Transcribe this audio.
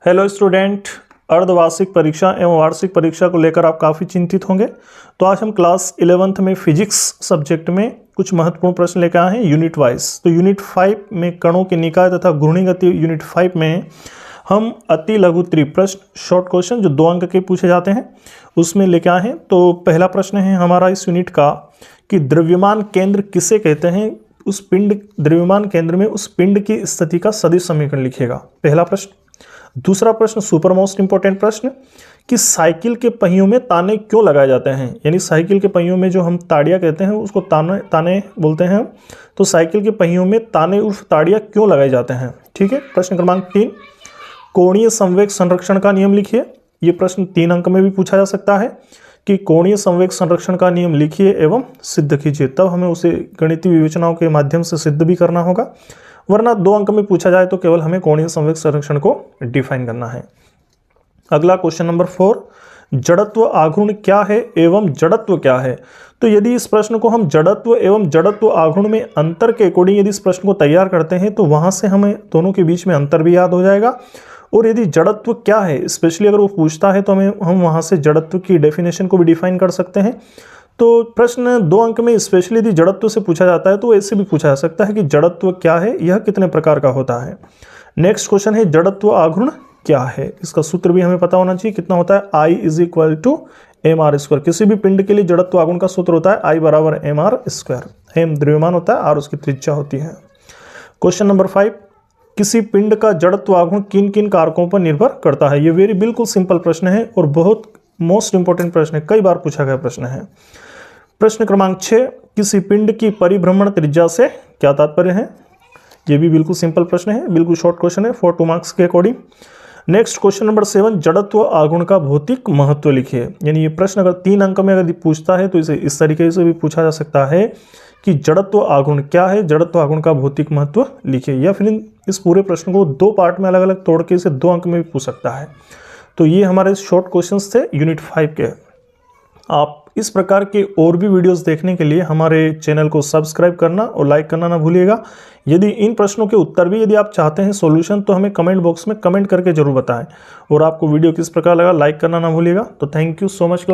Hello student, अर्धवार्षिक परीक्षा एवं वार्षिक परीक्षा को लेकर आप काफ़ी चिंतित होंगे। तो आज हम क्लास 11th में फिजिक्स सब्जेक्ट में कुछ महत्वपूर्ण प्रश्न लेकर आए हैं यूनिट वाइज। तो यूनिट 5 में कणों के निकाय तथा घूर्णी गति, यूनिट 5 में हम अति लघु त्रिप्रश्न शॉर्ट क्वेश्चन जो 2 अंक के पूछे जाते हैं उसमें लेकर आए हैं। तो पहला प्रश्न है हमारा इस यूनिट का कि द्रव्यमान केंद्र किसे कहते हैं। उस पिंड द्रव्यमान केंद्र में उस पिंड की स्थिति का सदिश समीकरण लिखिएगा, पहला प्रश्न। दूसरा प्रश्न सुपर मोस्ट इंपॉर्टेंट प्रश्न कि साइकिल के पहियों में ताने क्यों लगाए जाते हैं। यानी साइकिल के पहियों में जो हम ताड़ियाँ कहते हैं उसको ताने बोलते हैं। तो साइकिल के पहियों में ताने उर्फ ताड़ियाँ क्यों लगाए जाते हैं। ठीक है। प्रश्न क्रमांक 3 कोणीय संवेग संरक्षण का नियम लिखिए। ये प्रश्न 3 अंक में भी पूछा जा सकता है कि कोणीय संवेग संरक्षण का नियम लिखिए एवं सिद्ध कीजिए। तब हमें उसे गणितीय विवेचनाओं के माध्यम से सिद्ध भी करना होगा, वरना 2 अंक में पूछा जाए तो केवल हमें कोणीय संवेग संरक्षण को डिफाइन करना है। अगला क्वेश्चन नंबर 4 जड़त्व आघूर्ण क्या है एवं जड़त्व क्या है। तो यदि इस प्रश्न को हम जड़त्व एवं जड़त्व आघूर्ण में अंतर के अकॉर्डिंग यदि इस प्रश्न को तैयार करते हैं तो वहां से हमें दोनों के बीच में अंतर भी याद हो जाएगा। और यदि जड़त्व क्या है स्पेशली अगर वो पूछता है तो हम वहां से जड़त्व की डेफिनेशन को भी डिफाइन कर सकते हैं। तो प्रश्न 2 अंक में स्पेशली यदि जड़त्व से पूछा जाता है तो ऐसे भी पूछा जा सकता है कि जड़त्व क्या है, यह कितने प्रकार का होता है। नेक्स्ट क्वेश्चन है जड़त्व आघूर्ण क्या है। इसका सूत्र भी हमें पता होना चाहिए, कितना होता है I = mr²। किसी भी पिंड के लिए जड़त्व आघूर्ण का सूत्र होता है I = mr²। हेम द्रव्यमान होता है और उसकी त्रिज्या होती है। क्वेश्चन नंबर 5 किसी पिंड का जड़त्व आघूर्ण किन किन कारकों पर निर्भर करता है। ये बिल्कुल सिंपल प्रश्न है और बहुत मोस्ट इंपॉर्टेंट प्रश्न है, कई बार पूछा गया प्रश्न है। प्रश्न क्रमांक 6 किसी पिंड की परिभ्रमण त्रिज्या से क्या तात्पर्य है। ये भी बिल्कुल सिंपल प्रश्न है, बिल्कुल शॉर्ट क्वेश्चन है 4 2 मार्क्स के अकॉर्डिंग। नेक्स्ट क्वेश्चन नंबर 7 जड़त्व आघूर्ण का भौतिक महत्व लिखिए। यानी ये प्रश्न अगर 3 अंक में अगर पूछता है तो इसे इस तरीके से भी पूछा जा सकता है कि जड़त्व आघूर्ण क्या है, जड़त्व आघूर्ण का भौतिक महत्व लिखिए। या फिर इस पूरे प्रश्न को 2 पार्ट में अलग अलग तोड़ के इसे 2 अंक में भी पूछ सकता है। तो ये हमारे शॉर्ट क्वेश्चंस थे यूनिट 5 के। आप इस प्रकार के और भी वीडियोस देखने के लिए हमारे चैनल को सब्सक्राइब करना और लाइक करना ना भूलिएगा। यदि इन प्रश्नों के उत्तर भी यदि आप चाहते हैं सॉल्यूशन तो हमें कमेंट बॉक्स में कमेंट करके जरूर बताएं। और आपको वीडियो किस प्रकार लगा लाइक करना ना भूलिएगा। तो थैंक यू सो मच।